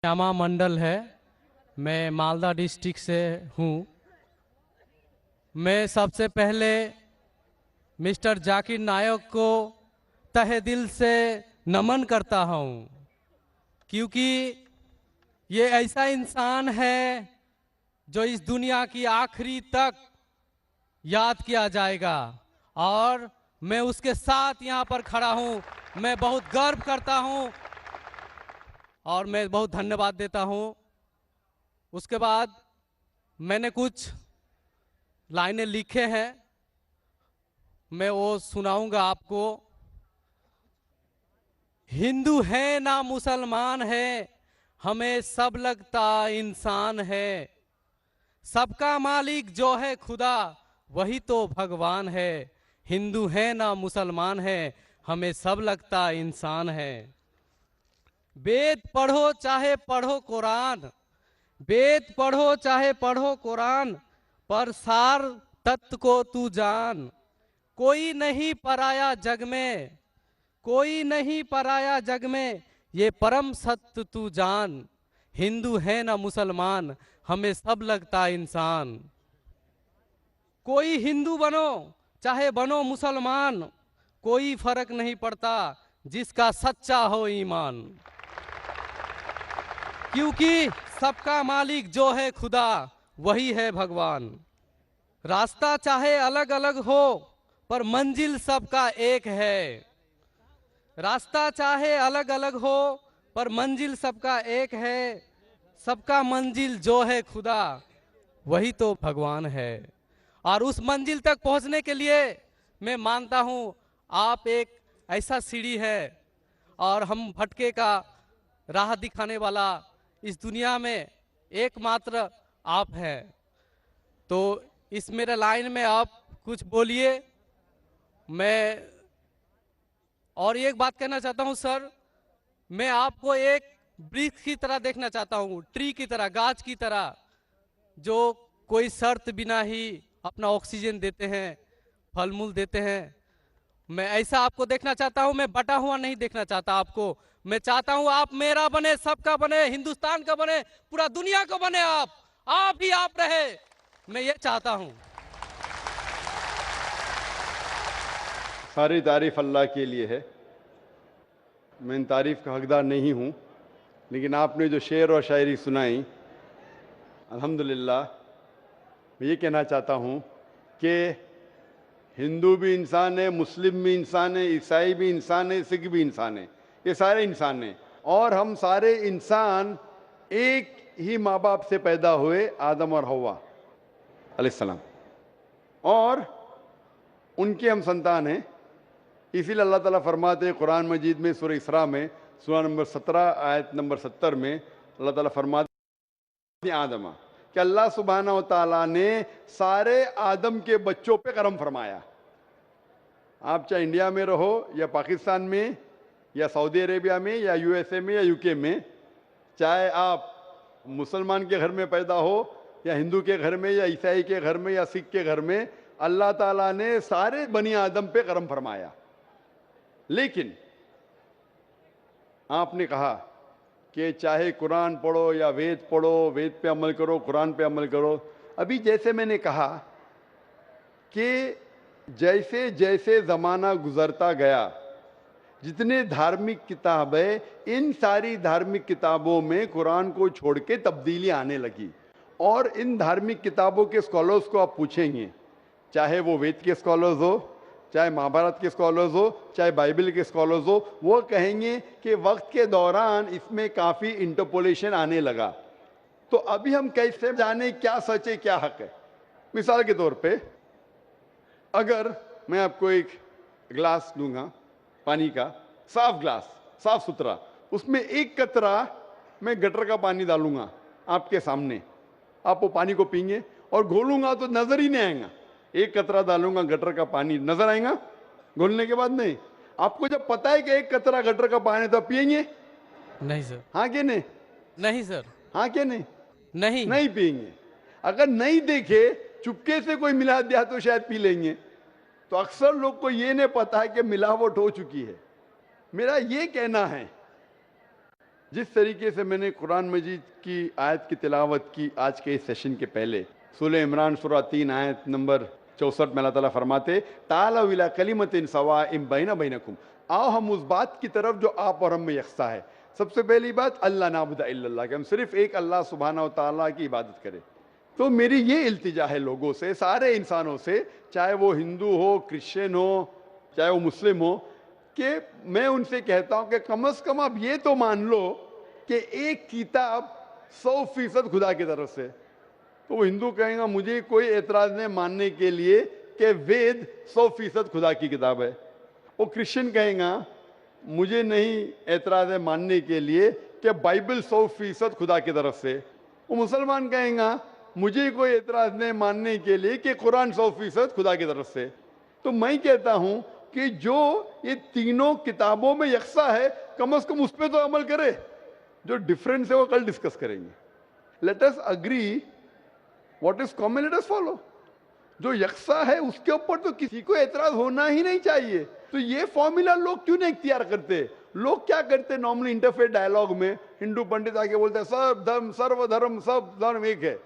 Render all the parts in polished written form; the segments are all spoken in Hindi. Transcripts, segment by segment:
श्यामा मंडल है। मैं मालदा डिस्ट्रिक्ट से हूँ। मैं सबसे पहले मिस्टर जाकिर नायक को तहे दिल से नमन करता हूँ, क्योंकि ये ऐसा इंसान है जो इस दुनिया की आखिरी तक याद किया जाएगा और मैं उसके साथ यहाँ पर खड़ा हूँ। मैं बहुत गर्व करता हूँ और मैं बहुत धन्यवाद देता हूँ। उसके बाद मैंने कुछ लाइनें लिखे हैं, मैं वो सुनाऊंगा आपको। हिंदू है ना मुसलमान है, हमें सब लगता इंसान है। सबका मालिक जो है खुदा, वही तो भगवान है। हिंदू है ना मुसलमान है, हमें सब लगता इंसान है। वेद पढ़ो चाहे पढ़ो कुरान, वेद पढ़ो चाहे पढ़ो कुरान, पर सार तत्व को तू जान। कोई नहीं पराया जग में, कोई नहीं पराया जग में, ये परम सत्य तू जान। हिंदू है ना मुसलमान, हमें सब लगता इंसान। कोई हिंदू बनो चाहे बनो मुसलमान, कोई फर्क नहीं पड़ता जिसका सच्चा हो ईमान। क्योंकि सबका मालिक जो है खुदा, वही है भगवान। रास्ता चाहे अलग अलग हो, पर मंजिल सबका एक है। रास्ता चाहे अलग अलग हो, पर मंजिल सबका एक है। सबका मंजिल जो है खुदा, वही तो भगवान है। और उस मंजिल तक पहुंचने के लिए मैं मानता हूं आप एक ऐसा सीढ़ी है और हम भटके का राह दिखाने वाला इस दुनिया में एकमात्र आप हैं। तो इस मेरे लाइन में आप कुछ बोलिए। मैं और एक बात कहना चाहता हूं सर, मैं आपको एक वृक्ष की तरह देखना चाहता हूं, ट्री की तरह, गाछ की तरह, जो कोई शर्त बिना ही अपना ऑक्सीजन देते हैं, फल मूल देते हैं। मैं ऐसा आपको देखना चाहता हूं। मैं बटा हुआ नहीं देखना चाहता आपको। मैं चाहता हूं आप मेरा बने, सबका बने, हिंदुस्तान का बने, पूरा दुनिया का बने। आप ही आप रहे, मैं ये चाहता हूं। सारी तारीफ अल्लाह के लिए है। मैं इन तारीफ का हकदार नहीं हूं, लेकिन आपने जो शेर और शायरी सुनाई, अल्हम्दुलिल्लाह, मैं ये कहना चाहता हूं कि हिंदू भी इंसान है, मुस्लिम भी इंसान है, ईसाई भी इंसान है, सिख भी इंसान है। ये सारे इंसान हैं और हम सारे इंसान एक ही माँ बाप से पैदा हुए, आदम और हव्वा अलैहिस्सलाम, और उनके हम संतान हैं। इसीलिए अल्लाह ताला फरमाते हैं कुरान मजीद में सूरह इसरा में, सूरा नंबर 17 आयत नंबर 70 में अल्लाह ताला फरमाते हैं आदमा कि अल्लाह सुब्हाना व तआला ने सारे आदम के बच्चों पे करम फरमाया। आप चाहे इंडिया में रहो या पाकिस्तान में या सऊदी अरेबिया में या यूएसए में या यूके में, चाहे आप मुसलमान के घर में पैदा हो या हिंदू के घर में या ईसाई के घर में या सिख के घर में, अल्लाह ताला ने सारे बनी आदम पे करम फरमाया। लेकिन आपने कहा कि चाहे कुरान पढ़ो या वेद पढ़ो, वेद पे अमल करो, कुरान पे अमल करो। अभी जैसे मैंने कहा कि जैसे जैसे ज़माना गुजरता गया, जितने धार्मिक किताबें, इन सारी धार्मिक किताबों में कुरान को छोड़ के तब्दीली आने लगी। और इन धार्मिक किताबों के स्कॉलर्स को आप पूछेंगे, चाहे वो वेद के स्कॉलर्स हो, चाहे महाभारत के स्कॉलर्स हो, चाहे बाइबल के स्कॉलर्स हो, वो कहेंगे कि वक्त के दौरान इसमें काफ़ी इंटरपोलेशन आने लगा। तो अभी हम कैसे जाने क्या सच है क्या हक है? मिसाल के तौर पे अगर मैं आपको एक गिलास दूंगा पानी का, साफ गिलास, साफ सुथरा, उसमें एक कतरा मैं गटर का पानी डालूंगा आपके सामने, आप वो पानी को पीएंगे और घोलूंगा तो नजर ही नहीं आएगा। एक कतरा डालूंगा गटर का पानी, नजर आएगा घोलने के बाद? नहीं। आपको जब पता है कि एक कतरा गटर का पानी, तो पिएंगे? नहीं सर। हाँ कि नहीं? नहीं सर। हाँ कि नहीं? नहीं। नहीं पिएंगे। अगर नहीं देखे, चुपके से कोई मिला दिया तो शायद पी लेंगे। तो अक्सर लोग को ये नहीं पता है कि मिलावट हो चुकी है। मेरा ये कहना है जिस तरीके से मैंने कुरान मजीद की आयत की तिलावत की आज के इस सेशन के पहले, सूरह इमरान सूरह 3 आयत नंबर 64 में अल्लाह ताला फरमाते तालव इला कलिमतिन सवाइम बैना बैनकुम, आओ हम उस बात की तरफ जो आप और हम में यकसा है। सबसे पहली बात अल्लाह नाबुदा इल्लल्लाह, कि हम सिर्फ एक अल्लाह सुब्हानहू व तआला की इबादत करें। तो मेरी ये इल्तिजा है लोगों से, सारे इंसानों से, चाहे वो हिंदू हो, क्रिश्चियन हो, चाहे वो मुस्लिम हो, कि मैं उनसे कहता हूं कि कम से कम आप ये तो मान लो कि एक किताब 100% खुदा की तरफ से। तो वो हिंदू कहेगा मुझे कोई एतराज नहीं मानने के लिए कि वेद 100% खुदा की किताब है। वो क्रिश्चियन कहेगा मुझे नहीं एतराज है मानने के लिए कि बाइबल 100% खुदा की तरफ से। वो मुसलमान कहेगा मुझे कोई एतराज नहीं मानने के लिए कि कुरान 100% खुदा की तरफ से। तो मैं कहता हूं कि जो ये तीनों किताबों में यकसा है, कम से कम उस पर तो अमल करे। जो डिफरेंस है वो कल डिस्कस करेंगे। Let us agree what is common, let us follow. जो यकसा है उसके ऊपर तो किसी को एतराज होना ही नहीं चाहिए। तो ये फॉर्मूला लोग क्यों नहीं इख्तियार करते? लोग क्या करते नॉर्मली इंटरफेथ डायलॉग में, हिंदू पंडित आके बोलते हैं सब धर्म सर्वधर्म सब धर्म एक है,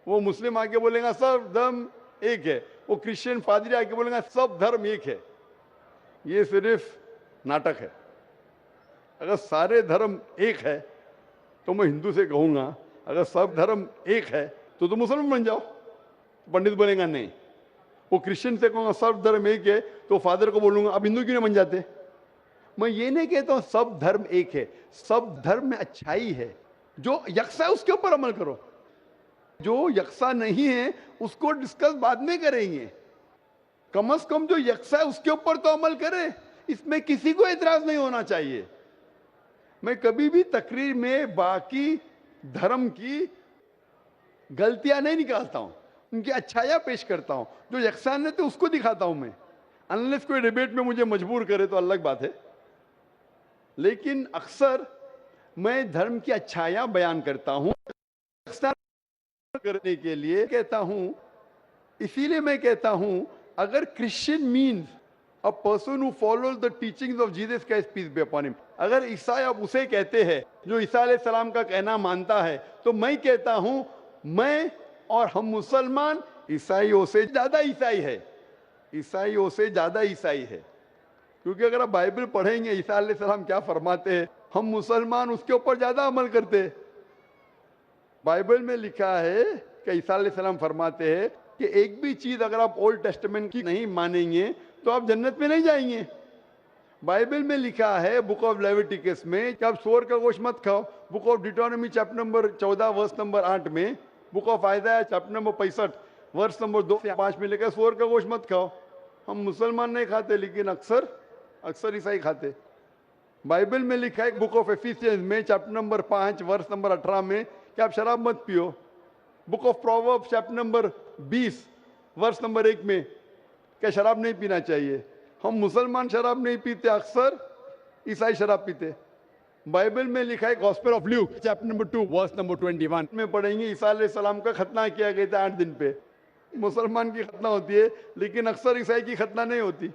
वो मुस्लिम आके बोलेगा सब धर्म एक है, वो क्रिश्चियन पादरी आके बोलेगा सब धर्म एक है। ये सिर्फ नाटक है। अगर सारे धर्म एक है तो मैं हिंदू से कहूंगा अगर सब धर्म एक है तो मुसलमान बन जाओ। पंडित बोलेगा नहीं। वो क्रिश्चियन से कहूंगा सब धर्म एक है तो फादर को बोलूंगा अब हिंदू क्यों नहीं बन जाते? मैं ये नहीं कहता हूं सब धर्म एक है, सब धर्म में अच्छाई है। जो यकसा है उसके ऊपर अमल करो, जो यकसा नहीं है उसको डिस्कस बाद में करेंगे। कम से कम जो यकसा है उसके ऊपर तो अमल करे, इसमें किसी को एतराज नहीं होना चाहिए। मैं कभी भी तकरीर में बाकी धर्म की गलतियां नहीं निकालता हूं, उनकी अच्छाइयां पेश करता हूं। जो यकसान है तो उसको दिखाता हूं मैं, अनलेस कोई डिबेट में मुझे मजबूर करे तो अलग बात है। लेकिन अक्सर मैं धर्म की अच्छाइयां बयान करता हूं करने के लिए कहता हूं। इसीलिए मैं कहता हूं अगर Christian means a person who follows the teachings of Jesus Christ peace be upon him, अगर ईसाई आप उसे कहते हैं जो ईसा अलैहि सलाम का कहना मानता है, तो मैं कहता हूं मैं और हम मुसलमान ईसाइयों से ज्यादा ईसाई है, ईसाइयों से ज्यादा ईसाई है। क्योंकि अगर आप बाइबल पढ़ेंगे ईसा अलैहि सलाम क्या फरमाते हैं, हम मुसलमान उसके ऊपर ज्यादा अमल करते हैं। बाइबल में लिखा है कि ईसा अलैहि सलाम फरमाते हैं कि एक भी चीज अगर आप ओल्ड टेस्टामेंट की नहीं मानेंगे तो आप जन्नत में नहीं जाएंगे। बाइबल में लिखा है बुक ऑफ लेविटिकस में कि आप सूअर का गोश्त मत खाओ। Book of Deuteronomy chapter number 14 verse number 8 में, book of Isaiah chapter number 65 verse number 2 से 5 में लिखा है सूअर का गोश्त मत खाओ। हम मुसलमान नहीं खाते लेकिन अक्सर ईसाई खाते। बाइबल में लिखा है बुक ऑफ एफिसियंस में चैप्टर नंबर 5 वर्स नंबर 18 में कि आप शराब मत पियो। Book of Proverbs chapter number 20 verse number 1 में क्या शराब नहीं पीना चाहिए। हम मुसलमान शराब नहीं पीते, अक्सर ईसाई शराब पीते। बाइबल में लिखा है gospel of Luke chapter number 2 verse number 21 में पढ़ेंगे ईसा अलैहि सलाम का खतना किया गया था 8 दिन पे। मुसलमान की खतना होती है लेकिन अक्सर ईसाई की खतना नहीं होती।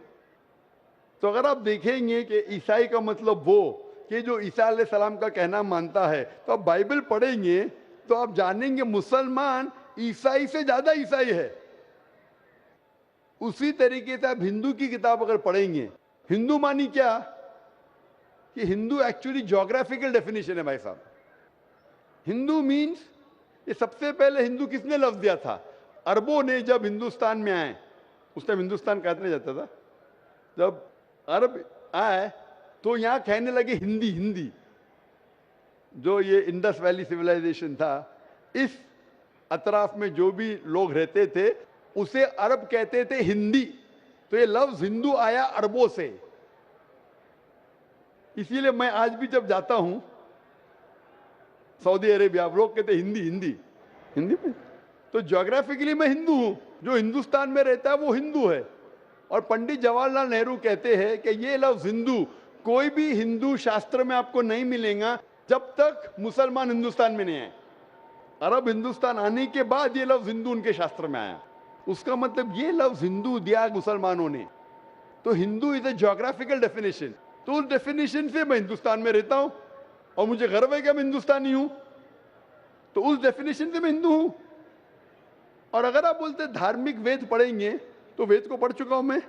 तो अगर आप देखेंगे कि ईसाई का मतलब वो कि जो ईसा अलैहि सलाम का कहना मानता है, तो आप बाइबल पढ़ेंगे तो आप जानेंगे मुसलमान ईसाई से ज्यादा ईसाई है। उसी तरीके से आप हिंदू की किताब अगर पढ़ेंगे, हिंदू मानी क्या कि हिंदू एक्चुअली ज्योग्राफिकल डेफिनेशन है भाई साहब। हिंदू मीन्स, ये सबसे पहले हिंदू किसने लफ्ज दिया था? अरबों ने जब हिंदुस्तान में आए, उस टाइम हिंदुस्तान कहने जाता था, जब अरब आए तो यहां कहने लगे हिंदी। हिंदी जो ये इंडस वैली सिविलाइजेशन था, इस अतराफ में जो भी लोग रहते थे उसे अरब कहते थे हिंदी। तो ये लफ्ज हिंदू आया अरबों से। इसीलिए मैं आज भी जब जाता हूं सऊदी अरेबिया, लोग कहते हिंदी हिंदी हिंदी में, तो ज्योग्राफिकली मैं हिंदू हूं। जो हिंदुस्तान में रहता है वो हिंदू है। और पंडित जवाहरलाल नेहरू कहते हैं कि ये लफ्ज हिंदू कोई भी हिंदू शास्त्र में आपको नहीं मिलेगा जब तक मुसलमान हिंदुस्तान में नहीं आए। अरब हिंदुस्तान आने के बाद ये लफ्ज हिंदू उनके शास्त्र में आया। उसका मतलब ये लफ्ज हिंदू दिया मुसलमानों ने। तो Hindu is a geographical definition. तो उस डेफिनेशन से मैं हिंदुस्तान में रहता हूं और मुझे गर्व है कि मैं हिंदुस्तानी हूं, तो उस डेफिनेशन से मैं हिंदू हूं। और अगर आप बोलते धार्मिक वेद पढ़ेंगे, तो वेद को पढ़ चुका हूं मैं,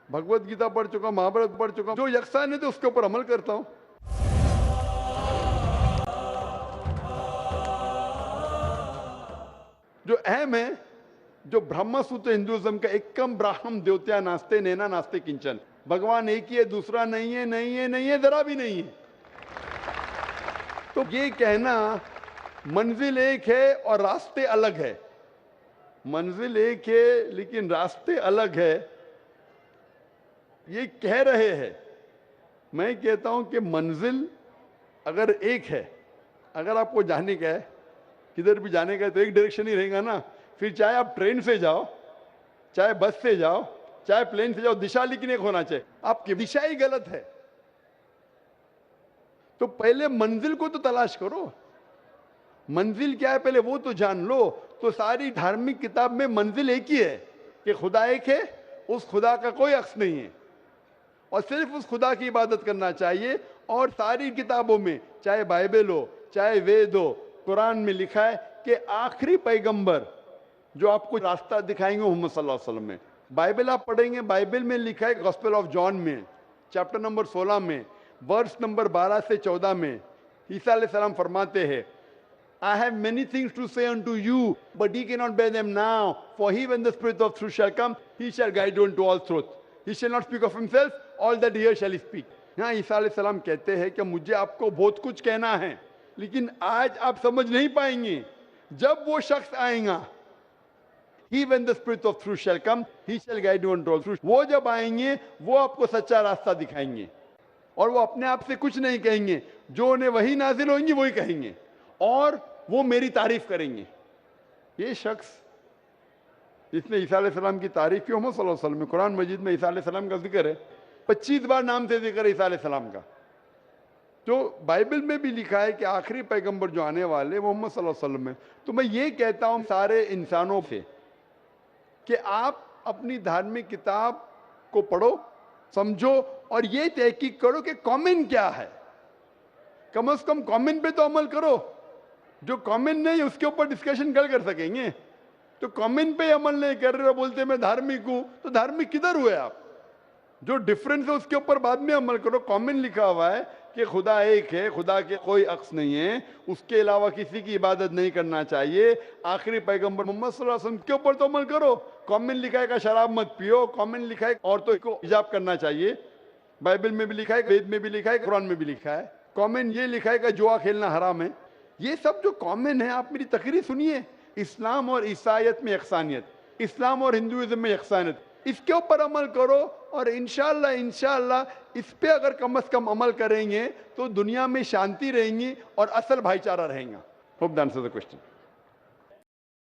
भगवत गीता पढ़ चुका हूं, महाभारत पढ़ चुका हूं, जो यक्षान है तो उसके ऊपर अमल करता हूं। जो अहम है, जो ब्रह्म सूत्र हिंदुइज्म का एकम ब्राह्मण द्योत्या नास्ते नैना नास्ते किंचन, भगवान एक ही है, दूसरा नहीं है, नहीं है, नहीं है, जरा भी नहीं है। तो ये कहना मंजिल एक है और रास्ते अलग है, मंजिल एक है लेकिन रास्ते अलग है, ये कह रहे हैं। मैं कहता हूं कि मंजिल अगर एक है, अगर आपको जाने का है, किधर भी जाने का है, तो एक डायरेक्शन ही रहेगा ना। फिर चाहे आप ट्रेन से जाओ, चाहे बस से जाओ, चाहे प्लेन से जाओ, दिशा लेकिन एक होना चाहिए। आपकी दिशा ही गलत है, तो पहले मंजिल को तो तलाश करो। मंजिल क्या है पहले वो तो जान लो। तो सारी धार्मिक किताब में मंजिल एक ही है कि खुदा एक है, उस खुदा का कोई अक्स नहीं है और सिर्फ उस खुदा की इबादत करना चाहिए। और सारी किताबों में, चाहे बाइबल हो, चाहे वेद हो, कुरान में लिखा है कि आखिरी पैगंबर जो आपको रास्ता दिखाएंगे मोहम्मद सल्लल्लाहु अलैहि वसल्लम में। बाइबल आप पढ़ेंगे, बाइबल में लिखा है, गॉस्पेल ऑफ जॉन में चैप्टर नंबर 16 में वर्स नंबर 12 से 14 में ईसा अलैहिस्सलाम फरमाते हैं, I have many things to say unto you, but ye cannot bear them now. For he, when the Spirit of truth shall come, he shall guide you into all truth. He shall not speak of himself, all that he hears shall he speak. यहाँ ईसा अलैहिस्सलाम कहते हैं कि मुझे आपको बहुत कुछ कहना है, लेकिन आज आप समझ नहीं पाएंगे। जब वो शख्स आएगा, he when the Spirit of truth shall come, he shall guide you into all truth. वो जब आएंगे, वो आपको सच्चा रास्ता दिखाएंगे और वो अपने आप से कुछ नहीं कहेंगे, जो उन्हें वही नाजिल होंगी वही कहेंगे और वो मेरी तारीफ करेंगे। ये शख्स जिसने ईसा अलैहिस्सलाम की तारीफ की, मोहम्मद सल्लल्लाहु अलैहि वसल्लम में कुरान मजीद में ईसा अलैहिस्सलाम का जिक्र है, 25 बार नाम से जिक्र है ईसा अलैहिस्सलाम का। जो बाइबल में भी लिखा है कि आखिरी पैगंबर जो आने वाले मोहम्मद सल्लल्लाहु अलैहि वसल्लम में। तो मैं ये कहता हूं सारे इंसानों से कि आप अपनी धार्मिक किताब को पढ़ो, समझो और ये तहकीक करो कि कॉमन क्या है। कम से कम कॉमन पे तो अमल करो। जो कॉमन नहीं उसके ऊपर डिस्कशन कल कर सकेंगे, तो कॉमन पे अमल नहीं कर रहे हो, बोलते मैं धार्मिक हूं, तो धार्मिक किधर हुए आप? जो डिफरेंस है उसके ऊपर बाद में अमल करो। कॉमन लिखा हुआ है कि खुदा एक है, खुदा के कोई अक्स नहीं है, उसके अलावा किसी की इबादत नहीं करना चाहिए। आखिरी पैगंबर मोहम्मद सल्लल्लाहु अलैहि वसल्लम के ऊपर तो अमल करो। कॉमन लिखा है कि शराब मत पियो, कॉमन लिखा है औरतों को हिजाब करना चाहिए, बाइबल में भी लिखा है, वेद में भी लिखा है, कुरान में भी लिखा है। कॉमन ये लिखा है कि जुआ खेलना हराम है। ये सब जो कॉमन है, आप मेरी तकरीर सुनिए। इस्लाम और ईसाईयत में यकसानियत, इस्लाम और हिंदुइज्म में यकसानियत, इसके ऊपर अमल करो और इंशाअल्लाह इस पे अगर कम से कम अमल करेंगे तो दुनिया में शांति रहेंगी और असल भाईचारा रहेगा। Hope that answers the question.